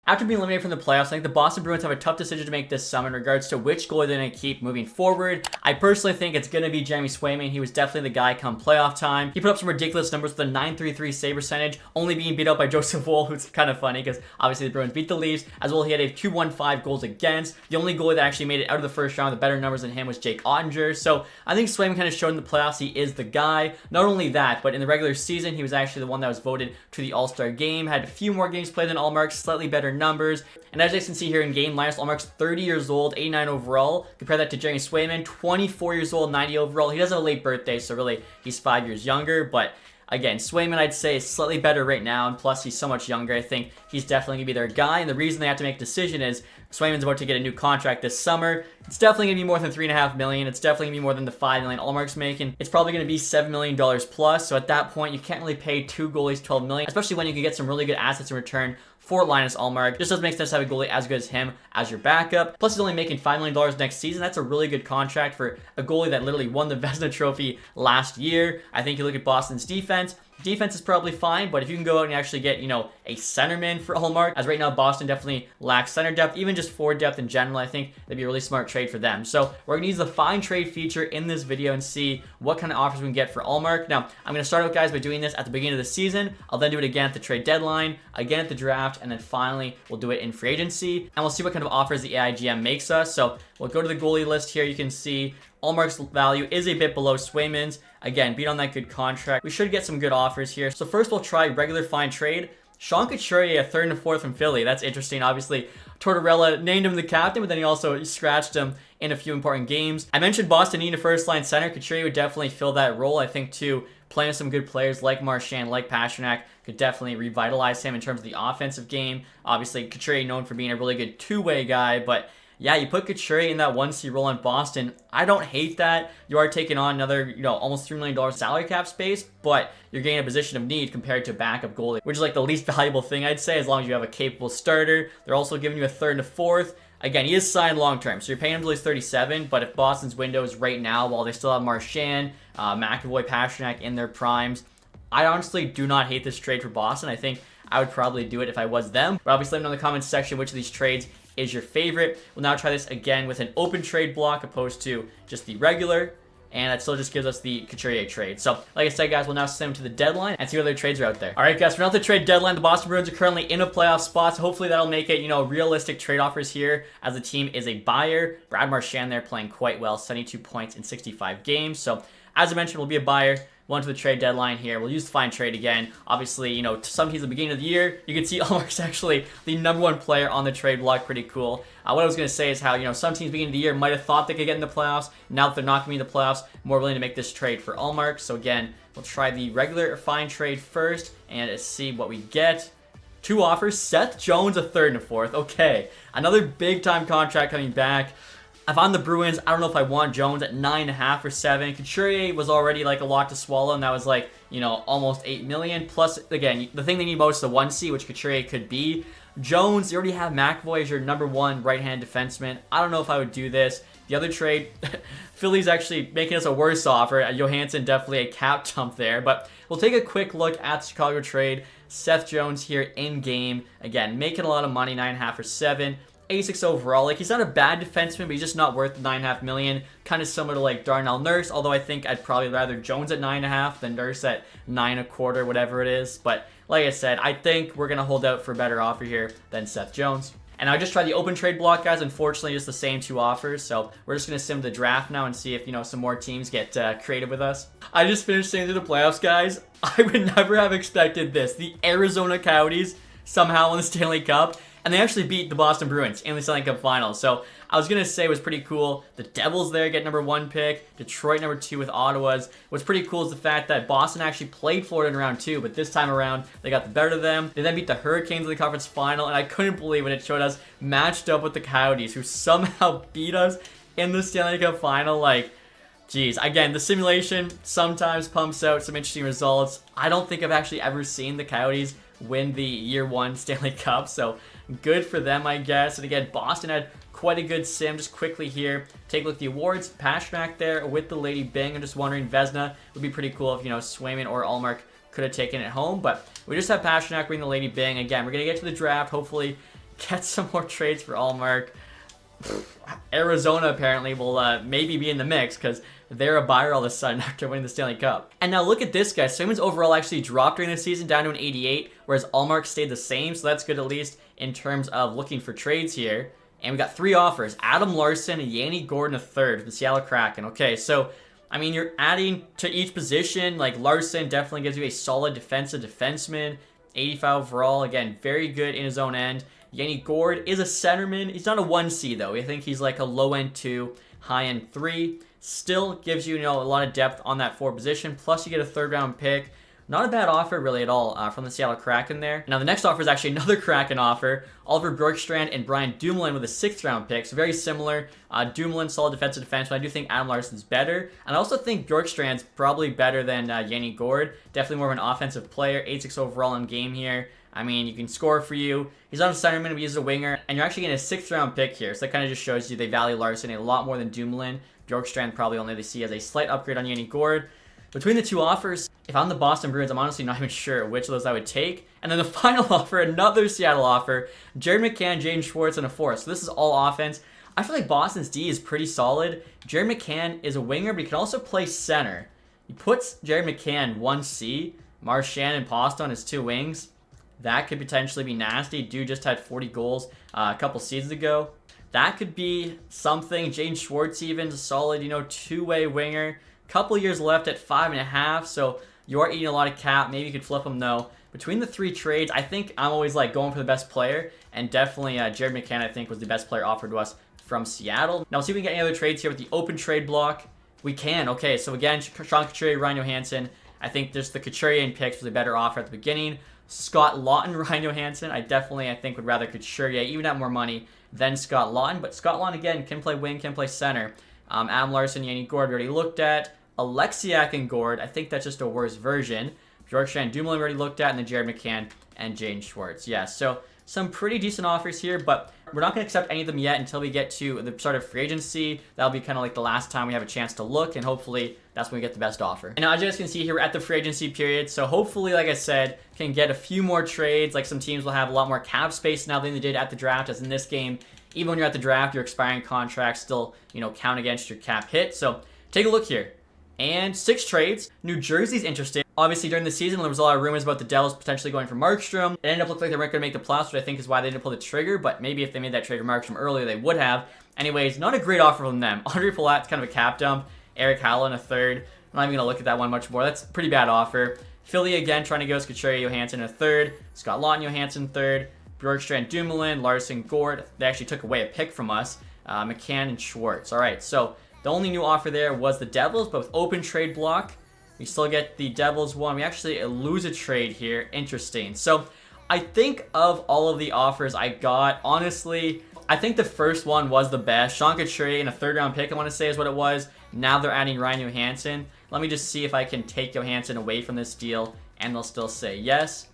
After being eliminated from the playoffs, I think the Boston Bruins have a tough decision to make this summer in regards to which goalie they're going to keep moving forward. I personally think it's going to be Jeremy Swayman. He was definitely the guy come playoff time. He put up some ridiculous numbers with a .933 save percentage, only being beat out by Joseph Woll, who's kind of funny because obviously the Bruins beat the Leafs. As well, he had a 215 goals against. The only goalie that actually made it out of the first round with better numbers than him was Jake Ottinger. So I think Swayman kind of showed in the playoffs he is the guy. Not only that, but in the regular season, he was actually the one that was voted to the All-Star game. Had a few more games played than Ullmark, slightly better numbers. And as you can see here in game, Linus Ullmark's 30 years old, 89 overall. Compare that to Jeremy Swayman, 24 years old, 90 overall. He does have a late birthday, so really he's 5 years younger. But again, Swayman I'd say is slightly better right now, and plus he's so much younger. I think he's definitely going to be their guy. And the reason they have to make a decision is Swayman's about to get a new contract this summer. It's definitely going to be more than $3.5 million. It's definitely going to be more than the $5 million Ullmark's making. It's probably going to be $7 million plus. So at that point, you can't really pay two goalies $12 million, especially when you can get some really good assets in return for Linus Ullmark. Just doesn't make sense to have a goalie as good as him as your backup. Plus, he's only making $5 million next season. That's a really good contract for a goalie that literally won the Vezina Trophy last year. I think you look at Boston's defense. Defense is probably fine, but if you can go out and actually get, a centerman for Ullmark, as right now Boston definitely lacks center depth, even just forward depth in general, I think that'd be a really smart trade for them. So we're going to use the find trade feature in this video and see what kind of offers we can get for Ullmark. Now, I'm going to start out, guys, by doing this at the beginning of the season. I'll then do it again at the trade deadline, again at the draft, and then finally we'll do it in free agency, and we'll see what kind of offers the AIGM makes us. So we'll go to the goalie list here. You can see Ullmark's value is a bit below Swayman's. Again, beat on that good contract. We should get some good offers here. So first we'll try regular fine trade. Sean Couturier, a third and a fourth from Philly. That's interesting. Obviously, Tortorella named him the captain, but then he also scratched him in a few important games. I mentioned Boston needing a first-line center. Couturier would definitely fill that role. I think, too, playing with some good players like Marchand, like Pastrnak, could definitely revitalize him in terms of the offensive game. Obviously, Couturier known for being a really good two-way guy, but yeah, you put Couturier in that 1C role in Boston. I don't hate that. You are taking on another, almost $3 million salary cap space, but you're getting a position of need compared to a backup goalie, which is like the least valuable thing, I'd say, as long as you have a capable starter. They're also giving you a third and a fourth. Again, he is signed long-term, so you're paying him until he's 37, but if Boston's window is right now, while they still have Marchand, McAvoy, Pastrnak in their primes, I honestly do not hate this trade for Boston. I think I would probably do it if I was them, but obviously let me know in the comments section which of these trades is your favorite. We'll now try this again with an open trade block opposed to just the regular, and that still just gives us the Couturier trade. So, like I said, guys, we'll now send them to the deadline and see what other trades are out there. All right, guys, we're now at the trade deadline. The Boston Bruins are currently in a playoff spot, so hopefully that'll make it, realistic trade offers here as the team is a buyer. Brad Marchand there playing quite well, 72 points in 65 games. So, as I mentioned, we'll be a buyer. One to the trade deadline here. We'll use the find trade again. Obviously, to some teams at the beginning of the year, you can see Ullmark's actually the #1 player on the trade block. Pretty cool. What I was going to say is how, some teams beginning of the year might have thought they could get in the playoffs. Now that they're not going to be in the playoffs, more willing to make this trade for Ullmark. So again, we'll try the regular find trade first and see what we get. Two offers. Seth Jones, a third and a fourth. Okay, another big-time contract coming back. If I'm the Bruins, I don't know if I want Jones at 9.5 or 7. Couturier was already like a lot to swallow, and that was like, almost $8 million. Plus, again, the thing they need most is the 1C, which Couturier could be. Jones, you already have McAvoy as your #1 right-hand defenseman. I don't know if I would do this. The other trade, Philly's actually making us a worse offer. Johansson, definitely a cap jump there. But we'll take a quick look at the Chicago trade. Seth Jones here in game. Again, making a lot of money, 9.5 or 7. 86 overall. Like, he's not a bad defenseman, but he's just not worth $9.5 million. Kind of similar to like Darnell Nurse, although I think I'd probably rather Jones at 9.5 than Nurse at 9.25, whatever it is. But like I said, I think we're gonna hold out for a better offer here than Seth Jones. And I just tried the open trade block, guys. Unfortunately, just the same two offers. So we're just gonna sim the draft now and see if some more teams get creative with us. I just finished seeing through the playoffs, guys. I would never have expected this. The Arizona Coyotes somehow won the Stanley Cup. And they actually beat the Boston Bruins in the Stanley Cup Finals. So I was going to say it was pretty cool. The Devils there get #1 pick. Detroit #2 with Ottawa's. What's pretty cool is the fact that Boston actually played Florida in round 2. But this time around, they got the better of them. They then beat the Hurricanes in the conference final. And I couldn't believe when it showed us matched up with the Coyotes, who somehow beat us in the Stanley Cup Final. Like, geez. Again, the simulation sometimes pumps out some interesting results. I don't think I've actually ever seen the Coyotes win the year 1 Stanley Cup. So good for them, I guess. And again, Boston had quite a good sim. Just quickly here, take a look at the awards. Pastrnak there with the Lady Bing. I'm just wondering, Vezina would be pretty cool if, Swayman or Ullmark could have taken it home. But we just have Pastrnak winning the Lady Bing. Again, we're going to get to the draft. Hopefully, get some more trades for Ullmark. Arizona apparently will maybe be in the mix because they're a buyer all of a sudden after winning the Stanley Cup. And now look at this guy. Swayman's overall actually dropped during the season down to an 88, whereas Ullmark stayed the same, so that's good at least in terms of looking for trades here. And we got 3 offers. Adam Larsson and Yanni Gordon a third from the Seattle Kraken. Okay, so, I mean, you're adding to each position. Like, Larsson definitely gives you a solid defensive defenseman. 85 overall. Again, very good in his own end. Yanni Gord is a centerman. He's not a 1C, though. I think he's like a low-end 2, high-end 3. Still gives you, a lot of depth on that 4 position. Plus, you get a 3rd-round pick. Not a bad offer, really, at all from the Seattle Kraken there. Now, the next offer is actually another Kraken offer. Oliver Bjorkstrand and Brian Dumoulin with a 6th-round pick. So, very similar. Dumoulin, solid defensive defenseman. I do think Adam Larsson's better. And I also think Bjorkstrand's probably better than Yanni Gord. Definitely more of an offensive player. 86 overall in game here. I mean, you can score for you. He's not a centerman, but he's a winger. And you're actually getting a 6th-round pick here. So that kind of just shows you they value Larsson a lot more than Dumoulin. Bjorkstrand probably only they see as a slight upgrade on Yanni Gord. Between the 2 offers, if I'm the Boston Bruins, I'm honestly not even sure which of those I would take. And then the final offer, another Seattle offer, Jared McCann, Jaden Schwartz, and a 4th. So this is all offense. I feel like Boston's D is pretty solid. Jared McCann is a winger, but he can also play center. He puts Jared McCann 1C, Marchand and Pasta on his 2 wings. That could potentially be nasty. Dude just had 40 goals a couple seasons ago. That could be something. Jaden Schwartz even, a solid, 2-way winger. Couple years left at 5.5, so you are eating a lot of cap. Maybe you could flip them, though. Between the 3 trades, I think I'm always like going for the best player, and definitely Jared McCann, I think, was the best player offered to us from Seattle. Now, let's see if we can get any other trades here with the open trade block. We can. Okay, so again, Sean Couturier, Ryan Johansson. I think just the Couturier picks was a better offer at the beginning. Scott Lawton, Ryan Johansson. I think would rather Couturier, even at more money, than Scott Lawton. But Scott Lawton, again, can play wing, can play center. Adam Larsson, Yanni Gord, we already looked at. Alexiak and Gord, I think that's just a worse version. Bjorkstrand, Dumoulin already looked at, and then Jared McCann and Jaden Schwartz. Yeah, so some pretty decent offers here, but we're not going to accept any of them yet until we get to the start of free agency. That'll be kind of like the last time we have a chance to look, and hopefully that's when we get the best offer. And now, as you guys can see here, we're at the free agency period, so hopefully, like I said, can get a few more trades. Like some teams will have a lot more cap space now than they did at the draft, as in this game, even when you're at the draft, your expiring contracts still, count against your cap hit. So take a look here. And 6 trades. New Jersey's interested. Obviously, during the season, there was a lot of rumors about the Devils potentially going for Markstrom. It ended up looking like they weren't going to make the playoffs, which I think is why they didn't pull the trigger. But maybe if they made that trade for Markstrom earlier, they would have. Anyways, not a great offer from them. Andre Palat's kind of a cap dump. Eric Howland a 3rd. I'm not even going to look at that one much more. That's a pretty bad offer. Philly, again, trying to go Couturier, Johansson a 3rd. Scott Lawton, Johansson 3rd. Bjorkstrand, Dumoulin, Larsson, Gord. They actually took away a pick from us. McCann and Schwartz. All right, so the only new offer there was the Devils, but with open trade block, we still get the Devils one. We actually lose a trade here. Interesting. So I think of all of the offers I got, honestly, I think the first one was the best. Sean Couturier and a 3rd-round pick, I want to say, is what it was. Now they're adding Ryan Johansson. Let me just see if I can take Johansson away from this deal, and they'll still say yes.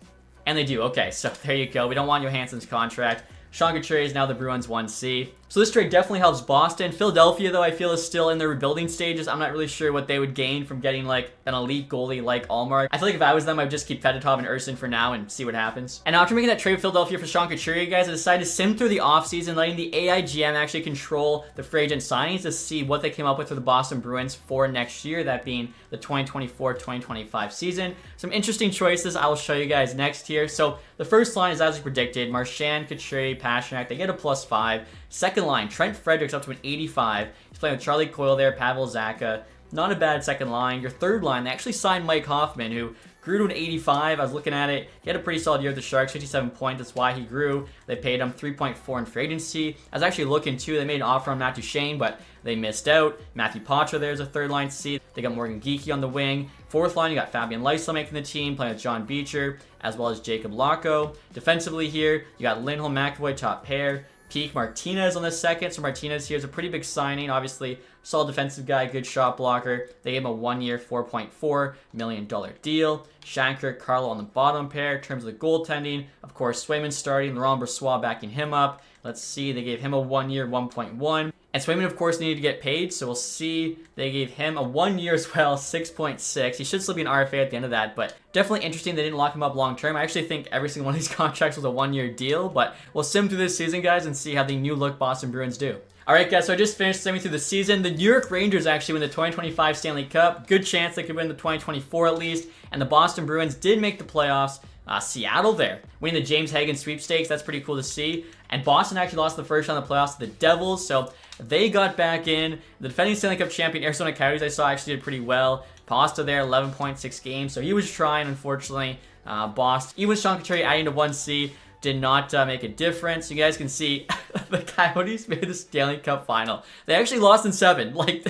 And they do. Okay, so there you go. We don't want Johansson's contract. Sean Couturier is now the Bruins 1C. So this trade definitely helps Boston. Philadelphia, though, I feel is still in their rebuilding stages. I'm not really sure what they would gain from getting, like, an elite goalie like Ullmark. I feel like if I was them, I'd just keep Fedotov and Urson for now and see what happens. And after making that trade with Philadelphia for Sean Couturier, guys, I decided to sim through the offseason, letting the AIGM actually control the free agent signings to see what they came up with for the Boston Bruins for next year, that being the 2024-2025 season. Some interesting choices I will show you guys next here. So the first line is as we predicted. Marchand, Couturier, Pastrnak, they get a +5. Second line, Trent Fredericks up to an 85. He's playing with Charlie Coyle there, Pavel Zacha. Not a bad second line. Your third line, they actually signed Mike Hoffman, who grew to an 85. I was looking at it. He had a pretty solid year with the Sharks, 57 points. That's why he grew. They paid him 3.4 in free agency. I was actually looking, too. They made an offer on Matthew Shane, but they missed out. Matthew Poitras there's a third line C. They got Morgan Geekie on the wing. Fourth line, you got Fabian Lysell making the team, playing with John Beecher, as well as Jacob Lacko. Defensively here, you got Lindholm, McAvoy, top pair. Peak Martinez on the second. So Martinez here is a pretty big signing. Obviously, solid defensive guy, good shot blocker. They gave him a 1-year, $4.4 million deal. Shattenkirk, Carlo on the bottom pair. In terms of the goaltending, of course, Swayman starting, Laurent Brossoit backing him up. Let's see, they gave him a 1 year, 1.1. And Swayman, of course, needed to get paid, so we'll see. They gave him a 1 year as well, 6.6. He should still be an RFA at the end of that, but definitely interesting they didn't lock him up long term. I actually think every single one of these contracts was a 1 year deal, but we'll sim through this season, guys, and see how the new look Boston Bruins do. Alright guys, so I just finished simming through the season. The New York Rangers actually win the 2025 Stanley Cup. Good chance they could win the 2024 at least. And the Boston Bruins did make the playoffs. Seattle there, winning the James Hagan sweepstakes. That's pretty cool to see. And Boston actually lost the first round of the playoffs to the Devils, so they got back in. The defending Stanley Cup champion Arizona Coyotes I saw actually did pretty well. Pasta there, 11.6 games, so he was trying, unfortunately. Boston, even Sean Couturier adding to 1C, did not make a difference. You guys can see the Coyotes made the Stanley Cup final. They actually lost in 7. Like,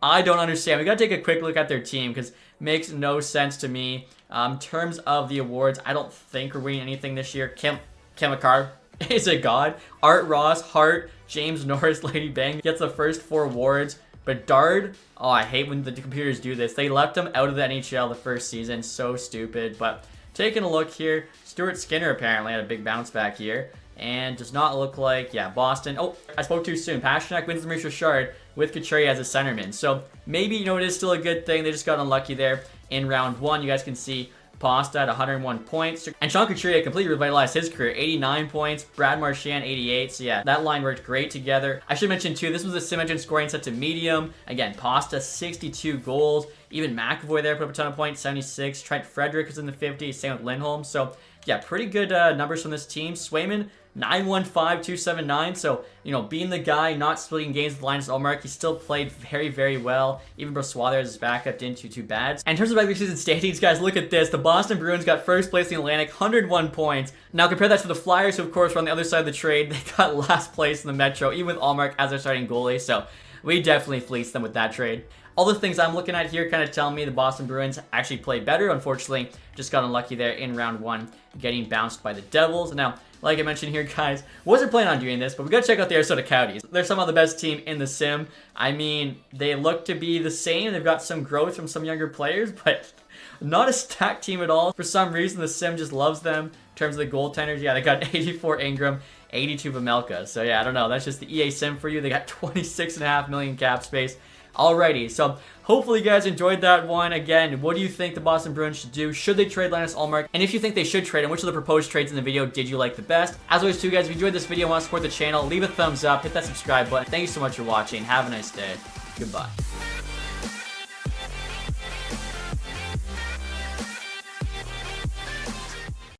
I don't understand. We got to take a quick look at their team because it makes no sense to me. In terms of the awards, I don't think we're winning anything this year. Cam McCarr is a god. Art Ross, Hart, James Norris, Lady Bang gets the first 4 awards. Bedard, oh, I hate when the computers do this. They left him out of the NHL the first season. So stupid. But taking a look here, Stuart Skinner apparently had a big bounce back here. And does not look like, yeah, Boston. Oh, I spoke too soon. Pasternak wins the Maurice Richard with Couturier as a centerman. So maybe, you know, it is still a good thing. They just got unlucky there in round 1. You guys can see Pasta at 101 points. And Sean Couturier completely revitalized his career. 89 points. Brad Marchand, 88. So yeah, that line worked great together. I should mention too, this was a sim engine scoring set to medium. Again, Pasta, 62 goals. Even McAvoy there put up a ton of points, 76. Trent Frederick was in the 50s. Same with Lindholm. So yeah, pretty good numbers from this team. Swayman, 915-279. So, you know, being the guy, not splitting games with Linus Ullmark, he still played very, very well. Even Brossoit there as his backup didn't do too bad. And in terms of regular season standings, guys, look at this. The Boston Bruins got first place in the Atlantic, 101 points. Now compare that to the Flyers, who of course were on the other side of the trade. They got last place in the Metro, even with Ullmark as their starting goalie. So we definitely fleeced them with that trade. All the things I'm looking at here kind of tell me the Boston Bruins actually played better. Unfortunately, just got unlucky there in round 1, getting bounced by the Devils. Now, like I mentioned here, guys, wasn't planning on doing this, but we got to check out the Arizona Coyotes. They're somehow the best team in the sim. I mean, they look to be the same. They've got some growth from some younger players, but not a stacked team at all. For some reason, the sim just loves them. In terms of the goaltenders, yeah, they got 84 Ingram, 82 Vamelka. So yeah, I don't know. That's just the EA sim for you. They got 26.5 million cap space. Alrighty, so hopefully you guys enjoyed that one. Again, what do you think the Boston Bruins should do? Should they trade Linus Ullmark? And if you think they should trade, and which of the proposed trades in the video did you like the best? As always too, guys, if you enjoyed this video and want to support the channel, leave a thumbs up, hit that subscribe button. Thank you so much for watching. Have a nice day. Goodbye.